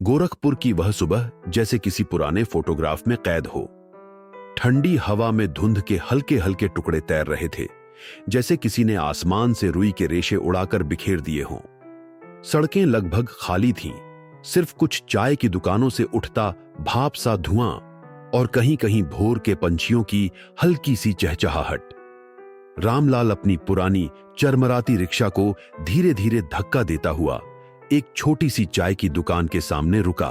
गोरखपुर की वह सुबह जैसे किसी पुराने फोटोग्राफ में कैद हो। ठंडी हवा में धुंध के हल्के हल्के टुकड़े तैर रहे थे, जैसे किसी ने आसमान से रुई के रेशे उड़ाकर बिखेर दिए हों। सड़कें लगभग खाली थीं, सिर्फ कुछ चाय की दुकानों से उठता भाप सा धुआं और कहीं कहीं भोर के पंछियों की हल्की सी चहचहाहट। रामलाल अपनी पुरानी चरमराती रिक्शा को धीरे धीरे धक्का देता हुआ एक छोटी सी चाय की दुकान के सामने रुका।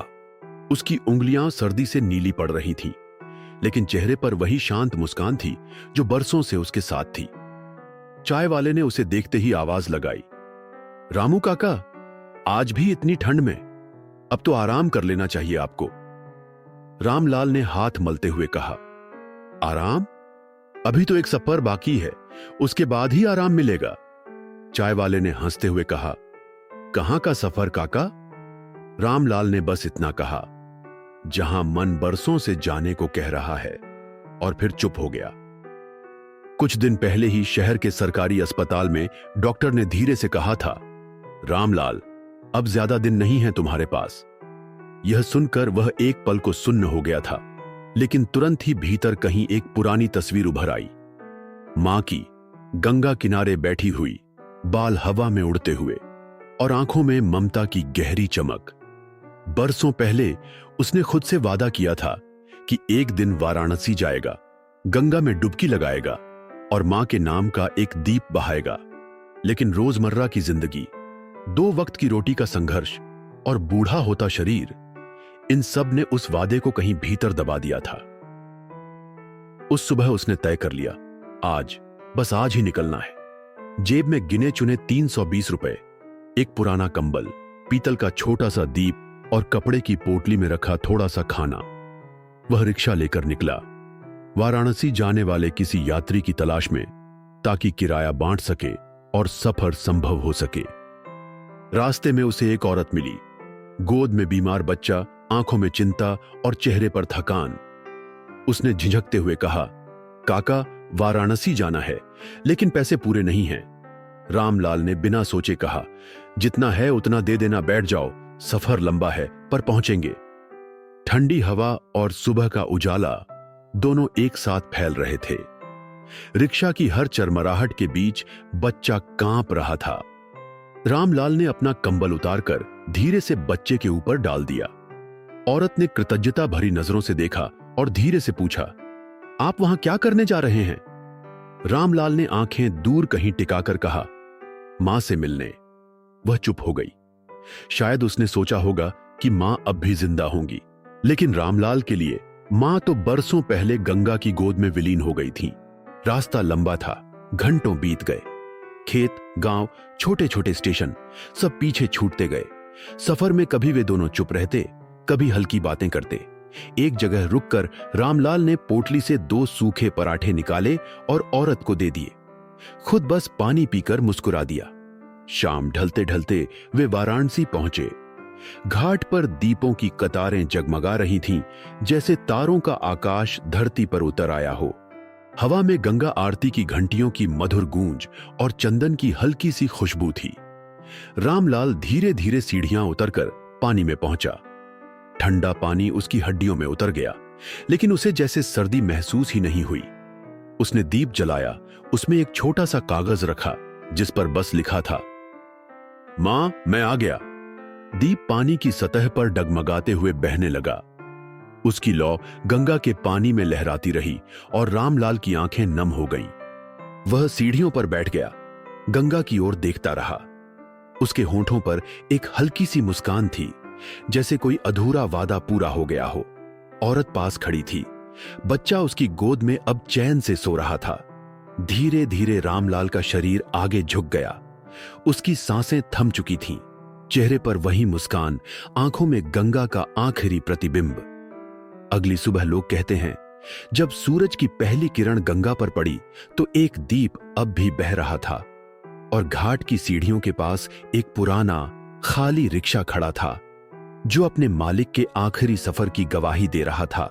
उसकी उंगलियां सर्दी से नीली पड़ रही थीं, लेकिन चेहरे पर वही शांत मुस्कान थी जो बरसों से उसके साथ थी। चाय वाले ने उसे देखते ही आवाज लगाई, रामू काका, आज भी इतनी ठंड में? अब तो आराम कर लेना चाहिए आपको। रामलाल ने हाथ मलते हुए कहा, आराम? अभी तो एक सफर बाकी है, उसके बाद ही आराम मिलेगा। चाय वाले ने हंसते हुए कहा, कहां का सफर काका? रामलाल ने बस इतना कहा, जहां मन बरसों से जाने को कह रहा है, और फिर चुप हो गया। कुछ दिन पहले ही शहर के सरकारी अस्पताल में डॉक्टर ने धीरे से कहा था, रामलाल, अब ज्यादा दिन नहीं है तुम्हारे पास। यह सुनकर वह एक पल को सुन्न हो गया था, लेकिन तुरंत ही भीतर कहीं एक पुरानी तस्वीर उभर आई। मां की, गंगा किनारे बैठी हुई, बाल हवा में उड़ते हुए और आंखों में ममता की गहरी चमक। बरसों पहले उसने खुद से वादा किया था कि एक दिन वाराणसी जाएगा, गंगा में डुबकी लगाएगा और मां के नाम का एक दीप बहाएगा। लेकिन रोजमर्रा की जिंदगी, 2 वक्त की रोटी का संघर्ष और बूढ़ा होता शरीर, इन सब ने उस वादे को कहीं भीतर दबा दिया था। उस सुबह उसने तय कर लिया, आज, बस आज ही निकलना है। जेब में गिने चुने 320 रुपए, एक पुराना कंबल, पीतल का छोटा सा दीप और कपड़े की पोटली में रखा थोड़ा सा खाना। वह रिक्शा लेकर निकला, वाराणसी जाने वाले किसी यात्री की तलाश में, ताकि किराया बांट सके और सफर संभव हो सके। रास्ते में उसे एक औरत मिली, गोद में बीमार बच्चा, आंखों में चिंता और चेहरे पर थकान। उसने झिझकते हुए कहा, काका, वाराणसी जाना है, लेकिन पैसे पूरे नहीं हैं। रामलाल ने बिना सोचे कहा, जितना है उतना दे देना, बैठ जाओ, सफर लंबा है पर पहुंचेंगे। ठंडी हवा और सुबह का उजाला दोनों एक साथ फैल रहे थे। रिक्शा की हर चरमराहट के बीच बच्चा कांप रहा था। रामलाल ने अपना कंबल उतारकर धीरे से बच्चे के ऊपर डाल दिया। औरत ने कृतज्ञता भरी नजरों से देखा और धीरे से पूछा, आप वहां क्या करने जा रहे हैं? रामलाल ने आंखें दूर कहीं टिकाकर कहा, मां से मिलने। वह चुप हो गई। शायद उसने सोचा होगा कि मां अब भी जिंदा होंगी, लेकिन रामलाल के लिए मां तो बरसों पहले गंगा की गोद में विलीन हो गई थी। रास्ता लंबा था, घंटों बीत गए। खेत, गांव, छोटे छोटे स्टेशन, सब पीछे छूटते गए। सफर में कभी वे दोनों चुप रहते, कभी हल्की बातें करते। एक जगह रुककर रामलाल ने पोटली से 2 सूखे पराठे निकाले और औरत को दे दिए। खुद बस पानी पीकर मुस्कुरा दिया। शाम ढलते ढलते वे वाराणसी पहुंचे। घाट पर दीपों की कतारें जगमगा रही थीं, जैसे तारों का आकाश धरती पर उतर आया हो। हवा में गंगा आरती की घंटियों की मधुर गूंज और चंदन की हल्की सी खुशबू थी। रामलाल धीरे धीरे सीढ़ियां उतरकर पानी में पहुंचा। ठंडा पानी उसकी हड्डियों में उतर गया, लेकिन उसे जैसे सर्दी महसूस ही नहीं हुई। उसने दीप जलाया, उसमें एक छोटा सा कागज रखा जिस पर बस लिखा था, मां, मैं आ गया। दीप पानी की सतह पर डगमगाते हुए बहने लगा। उसकी लौ गंगा के पानी में लहराती रही और रामलाल की आंखें नम हो गईं। वह सीढ़ियों पर बैठ गया, गंगा की ओर देखता रहा। उसके होंठों पर एक हल्की सी मुस्कान थी, जैसे कोई अधूरा वादा पूरा हो गया हो। औरत पास खड़ी थी, बच्चा उसकी गोद में अब चैन से सो रहा था। धीरे धीरे रामलाल का शरीर आगे झुक गया। उसकी सांसें थम चुकी थीं, चेहरे पर वही मुस्कान, आंखों में गंगा का आखिरी प्रतिबिंब। अगली सुबह लोग कहते हैं, जब सूरज की पहली किरण गंगा पर पड़ी तो एक दीप अब भी बह रहा था और घाट की सीढ़ियों के पास एक पुराना खाली रिक्शा खड़ा था, जो अपने मालिक के आखिरी सफर की गवाही दे रहा था।